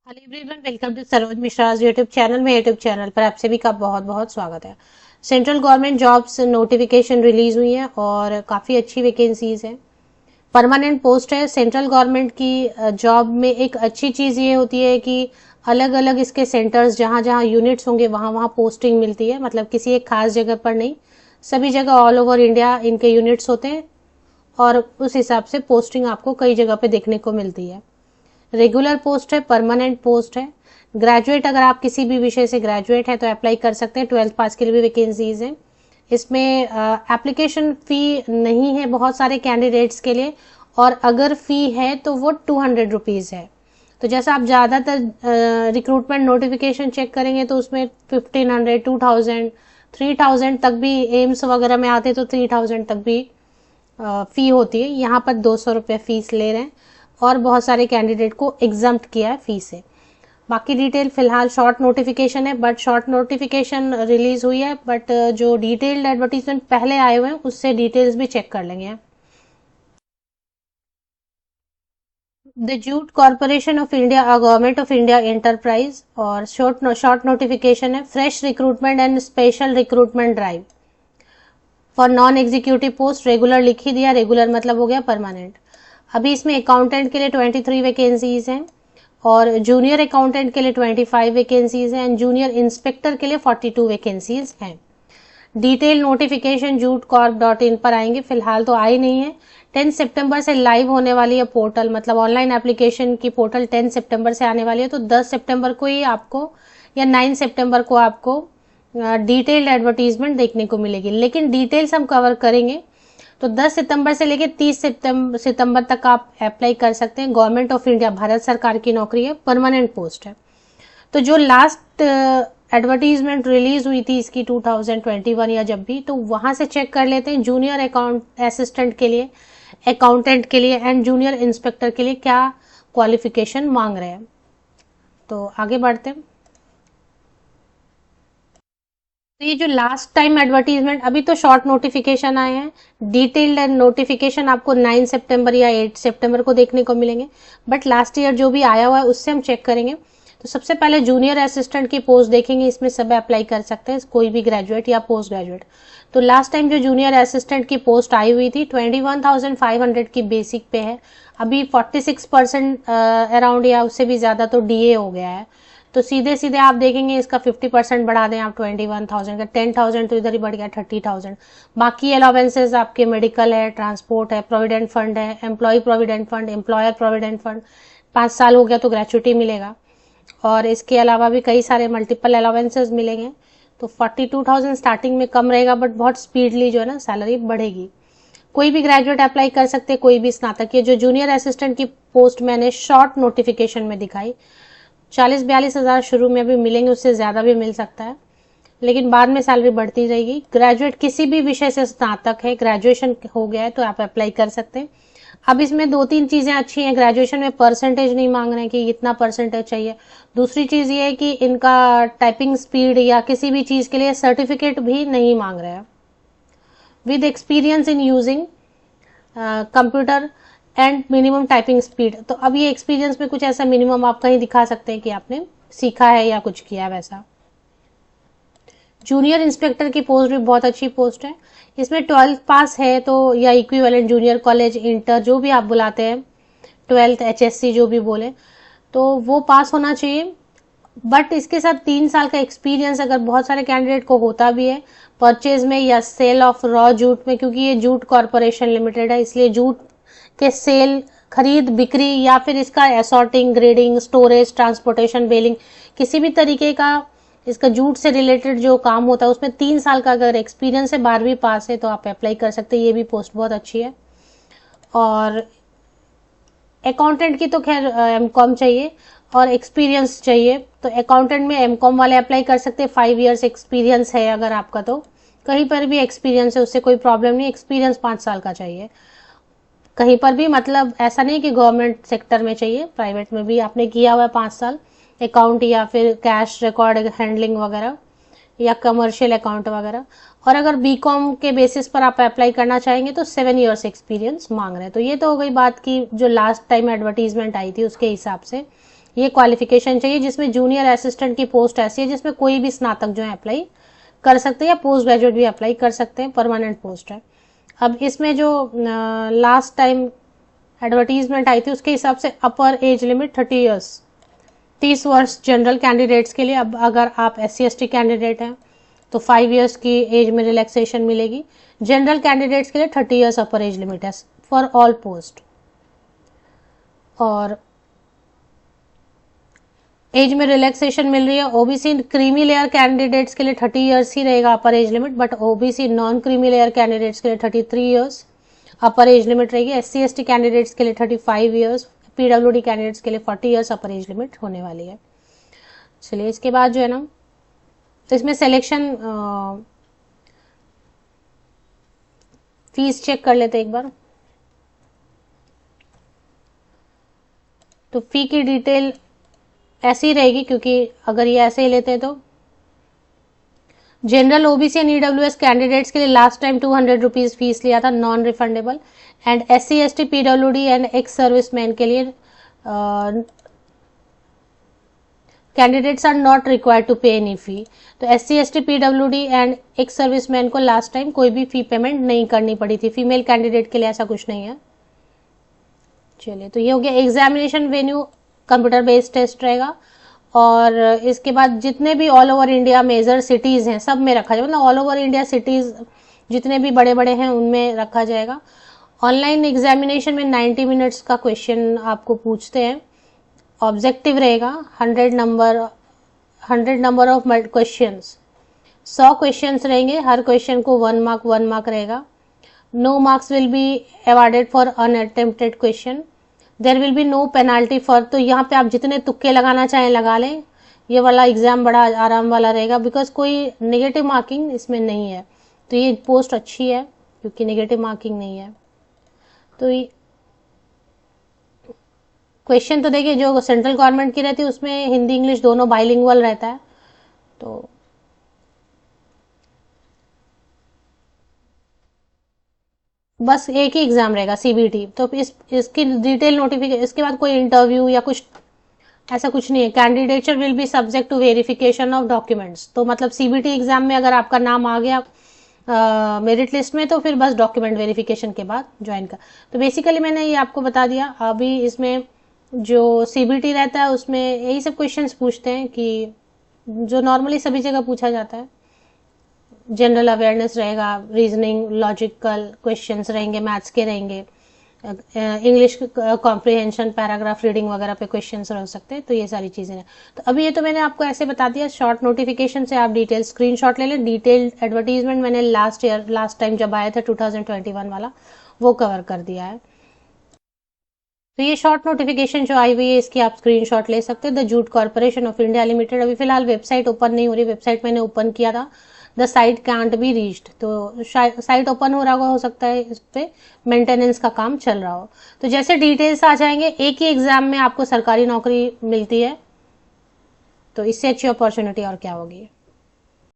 Hello everyone, welcome to Saroj Mishra YouTube channel में। YouTube channel पर आप सभी का बहुत बहुत स्वागत है। Central government jobs notification release हुई है और काफ़ी अच्छी वैकेंसीज है। परमानेंट पोस्ट है। सेंट्रल गवर्नमेंट की जॉब में एक अच्छी चीज़ ये होती है कि अलग अलग इसके सेंटर्स, जहाँ जहाँ यूनिट्स होंगे वहाँ वहाँ पोस्टिंग मिलती है। मतलब किसी एक खास जगह पर नहीं, सभी जगह ऑल ओवर इंडिया इनके यूनिट्स होते हैं और उस हिसाब से पोस्टिंग आपको कई जगह पे देखने को मिलती है। रेगुलर पोस्ट है, परमानेंट पोस्ट है। ग्रेजुएट, अगर आप किसी भी विषय से ग्रेजुएट है तो अप्लाई कर सकते हैं। 12th पास के लिए भी वैकेंसीज हैं। इसमें एप्लीकेशन फ़ी नहीं है बहुत सारे कैंडिडेट्स के लिए, और अगर फ़ी है तो वो 200 रुपीज़ है। तो जैसा आप ज़्यादातर रिक्रूटमेंट नोटिफिकेशन चेक करेंगे तो उसमें 1500, 2000, 3000 तक भी, एम्स वगैरह में आते तो 3000 तक भी फ़ी होती है। यहाँ पर 200 रुपये फ़ीस ले रहे हैं और बहुत सारे कैंडिडेट को एग्जम्प्ट किया है फी से। बाकी डिटेल फिलहाल शॉर्ट नोटिफिकेशन है, बट शॉर्ट नोटिफिकेशन रिलीज हुई है, बट जो डिटेल्ड एडवर्टीजमेंट पहले आए हुए हैं उससे डिटेल्स भी चेक कर लेंगे। The jute corporation of India, government of India enterprise, और शॉर्ट नोटिफिकेशन है। Fresh recruitment and special recruitment drive for non executive post. Regular लिख ही दिया, रेगुलर मतलब हो गया परमानेंट। अभी इसमें अकाउंटेंट के लिए 23 वैकेंसीज हैं और जूनियर अकाउंटेंट के लिए 25 वैकेंसीज हैं एंड जूनियर इंस्पेक्टर के लिए 42 वैकेंसीज हैं। डिटेल नोटिफिकेशन jute.corp.in पर आएंगे, फिलहाल तो आई नहीं है। 10 सितंबर से लाइव होने वाली है पोर्टल, मतलब ऑनलाइन एप्लीकेशन की पोर्टल 10 सितंबर से आने वाली है। तो 10 सितंबर को ही आपको या 9 सितंबर को आपको डिटेल्ड एडवर्टीजमेंट देखने को मिलेगी। लेकिन डिटेल्स हम कवर करेंगे तो 10 सितंबर से लेकर 30 सितंबर तक आप अप्लाई कर सकते हैं। गवर्नमेंट ऑफ इंडिया, भारत सरकार की नौकरी है, परमानेंट पोस्ट है। तो जो लास्ट एडवर्टीजमेंट रिलीज हुई थी इसकी 2021 या जब भी, तो वहां से चेक कर लेते हैं जूनियर अकाउंट असिस्टेंट के लिए, अकाउंटेंट के लिए एंड जूनियर इंस्पेक्टर के लिए क्या क्वालिफिकेशन मांग रहे हैं। तो आगे बढ़ते हैं। तो ये जो लास्ट टाइम एडवर्टीजमेंट, अभी तो शॉर्ट नोटिफिकेशन आए हैं, डिटेल्ड नोटिफिकेशन आपको 9 सितंबर या 8 सितंबर को देखने को मिलेंगे। बट लास्ट ईयर जो भी आया हुआ है उससे हम चेक करेंगे। तो सबसे पहले जूनियर असिस्टेंट की पोस्ट देखेंगे, इसमें सब अप्लाई कर सकते हैं, कोई भी ग्रेजुएट या पोस्ट ग्रेजुएट। तो लास्ट टाइम जो जूनियर असिस्टेंट की पोस्ट आई हुई थी 21,500 की बेसिक पे है। अभी 46% अराउंड या उससे भी ज्यादा तो डीए हो गया है। तो सीधे सीधे आप देखेंगे इसका 50% बढ़ा दें आप 21,000 का, 10,000 तो इधर ही बढ़ गया 30,000। बाकी अलाउंसेस आपके मेडिकल है, ट्रांसपोर्ट है, प्रोविडेंट फंड है, employ provident fund, employer provident fund, 5 साल हो गया तो ग्रेचुटी मिलेगा। और इसके अलावा भी कई सारे मल्टीपल अलाउंसेस मिलेंगे। तो 42,000 स्टार्टिंग में कम रहेगा, बट बहुत स्पीडली जो है ना सैलरी बढ़ेगी। कोई भी ग्रेजुएट अप्लाई कर सकते, कोई भी स्नातक। ये जो जूनियर असिस्टेंट की पोस्ट मैंने शॉर्ट नोटिफिकेशन में दिखाई, 40-42 हजार शुरू में अभी मिलेंगे, उससे ज्यादा भी मिल सकता है, लेकिन बाद में सैलरी बढ़ती रहेगी। ग्रेजुएट किसी भी विषय से स्नातक है, ग्रेजुएशन हो गया है तो आप अप्लाई कर सकते हैं। अब इसमें 2-3 चीजें अच्छी हैं। ग्रेजुएशन में परसेंटेज नहीं मांग रहे हैं कि इतना परसेंटेज चाहिए। दूसरी चीज ये है कि इनका टाइपिंग स्पीड या किसी भी चीज के लिए सर्टिफिकेट भी नहीं मांग रहे हैं। With experience in using computer and minimum typing speed. तो अब ये एक्सपीरियंस में कुछ ऐसा मिनिमम आप कहीं दिखा सकते हैं कि आपने सीखा है या कुछ किया वैसा। जूनियर इंस्पेक्टर की पोस्ट भी बहुत अच्छी पोस्ट है। इसमें 12th पास है तो, या इक्विवेलेंट जूनियर कॉलेज, इंटर, जो भी आप बुलाते हैं, 12th HSC जो भी बोले, तो वो पास होना चाहिए। बट इसके साथ 3 साल का एक्सपीरियंस अगर बहुत सारे कैंडिडेट को होता भी है परचेज में या सेल ऑफ रॉ जूट में, क्योंकि ये जूट कॉर्पोरेशन लिमिटेड है, इसलिए जूट के सेल, खरीद, बिक्री या फिर इसका असॉर्टिंग, ग्रेडिंग, स्टोरेज, ट्रांसपोर्टेशन, बेलिंग, किसी भी तरीके का इसका जूट से रिलेटेड जो काम होता है उसमें 3 साल का अगर एक्सपीरियंस है, 12वीं पास है, तो आप अप्लाई कर सकते हैं। ये भी पोस्ट बहुत अच्छी है। और अकाउंटेंट की तो खैर एमकॉम चाहिए और एक्सपीरियंस चाहिए, तो अकाउंटेंट में एमकॉम वाले अप्लाई कर सकते हैं। 5 इयर्स एक्सपीरियंस है अगर आपका, तो कहीं पर भी एक्सपीरियंस है उससे कोई प्रॉब्लम नहीं। एक्सपीरियंस 5 साल का चाहिए कहीं पर भी, मतलब ऐसा नहीं कि गवर्नमेंट सेक्टर में चाहिए, प्राइवेट में भी आपने किया हुआ है 5 साल अकाउंट या फिर कैश रिकॉर्ड हैंडलिंग वगैरह या कमर्शियल अकाउंट वगैरह। और अगर बीकॉम के बेसिस पर आप अप्लाई करना चाहेंगे तो 7 इयर्स एक्सपीरियंस मांग रहे हैं। तो ये तो हो गई बात की जो लास्ट टाइम एडवर्टीजमेंट आई थी उसके हिसाब से। ये क्वालिफिकेशन चाहिए, जिसमें जूनियर असिस्टेंट की पोस्ट ऐसी है जिसमें कोई भी स्नातक जो है अप्लाई कर सकते हैं या पोस्ट ग्रेजुएट भी अप्लाई कर सकते हैं, परमानेंट पोस्ट है। अब इसमें जो लास्ट टाइम एडवर्टीजमेंट आई थी उसके हिसाब से अपर एज लिमिट 30 ईयर्स, 30 वर्ष जनरल कैंडिडेट्स के लिए। अब अगर आप SC/ST कैंडिडेट हैं तो 5 ईयर्स की एज में रिलैक्सेशन मिलेगी। जनरल कैंडिडेट्स के लिए 30 ईयर्स अपर एज लिमिट है फॉर ऑल पोस्ट। और एज में रिलैक्सेशन मिल रही है। ओबीसी क्रीमी लेयर कैंडिडेट्स के लिए 30 ईयर्स ही रहेगा अपर age limit, but OBC non creamy layer candidates के लिए 33 ईयर्स अपर एज लिमिट रहेगी। SC/ST कैंडिडेट्स के लिए 35 ईयर्स, PWD कैंडिडेट्स के लिए 40 ईयर्स अपर एज लिमिट होने वाली है। चलिए इसके बाद जो है ना, तो इसमें सिलेक्शन फीस चेक कर लेते एक बार। तो फी की डिटेल ऐसी रहेगी, क्योंकि अगर ये ऐसे ही लेते हैं तो general OBC and EWS candidates के लिए लास्ट टाइम 200 रुपीज फीस लिया था, non refundable. And SC/ST PWD and ex serviceman के लिए candidates are not required to pay any fee. तो SC/ST PWD and ex serviceman को लास्ट टाइम कोई भी फी पेमेंट नहीं करनी पड़ी थी। फीमेल कैंडिडेट के लिए ऐसा कुछ नहीं है। चलिए, तो ये हो गया। Examination venue computer based test रहेगा। और इसके बाद जितने भी all over India major cities हैं सब में रखा जाएगा, मतलब ऑल ओवर इंडिया सिटीज जितने भी बड़े बड़े हैं उनमें रखा जाएगा। ऑनलाइन एग्जामिनेशन में 90 मिनट्स का क्वेश्चन आपको पूछते हैं। ऑब्जेक्टिव रहेगा 100 नंबर ऑफ क्वेश्चंस, 100 क्वेश्चंस रहेंगे। हर क्वेश्चन को 1 मार्क रहेगा। No marks will be awarded for unattempted question. There will be no penalty for, तो यहाँ पे आप जितने तुक्के लगाना चाहें लगा लें। ये वाला एग्जाम बड़ा आराम वाला रहेगा, बिकॉज कोई नेगेटिव मार्किंग इसमें नहीं है। तो ये पोस्ट अच्छी है क्योंकि नेगेटिव मार्किंग नहीं है। तो ये क्वेश्चन तो देखिए, जो सेंट्रल गवर्नमेंट की रहती है उसमें हिंदी इंग्लिश दोनों बाइलिंगुअल रहता है। तो बस एक ही एग्जाम रहेगा, CBT। तो इसकी डिटेल नोटिफिकेशन, इसके बाद कोई इंटरव्यू या कुछ ऐसा कुछ नहीं है। Candidature will be subject to verification of documents. तो मतलब CBT एग्जाम में अगर आपका नाम आ गया मेरिट लिस्ट में, तो फिर बस डॉक्यूमेंट वेरिफिकेशन के बाद ज्वाइन कर। तो बेसिकली मैंने ये आपको बता दिया। अभी इसमें जो CBT रहता है उसमें यही सब क्वेश्चंस पूछते हैं कि जो नॉर्मली सभी जगह पूछा जाता है। जनरल अवेयरनेस रहेगा, रीजनिंग, लॉजिकल क्वेश्चंस रहेंगे, मैथ्स के रहेंगे, इंग्लिश कॉम्प्रिहेंशन, पैराग्राफ रीडिंग वगैरह पे क्वेश्चंस रह सकते हैं। तो ये सारी चीजें हैं। तो अभी ये तो मैंने आपको ऐसे बता दिया। शॉर्ट नोटिफिकेशन से आप डिटेल स्क्रीनशॉट ले लें। डिटेल्ड एडवर्टीजमेंट मैंने लास्ट टाइम जब आया था 2021 वाला, वो कवर कर दिया है। तो ये शॉर्ट नोटिफिकेशन जो आई हुई है इसकी आप स्क्रीनशॉट ले सकते हैं। The jute corporation of India limited, अभी फिलहाल वेबसाइट ओपन नहीं हो रही। वेबसाइट मैंने ओपन किया था, the site cantt be reached. तो साइट ओपन हो रहा हो सकता है इस पे मेंटेनेंस का काम चल रहा हो। तो जैसे डिटेल्स आ जाएंगे, एक ही एग्जाम में आपको सरकारी नौकरी मिलती है, तो इससे अच्छी अपॉर्चुनिटी और क्या होगी।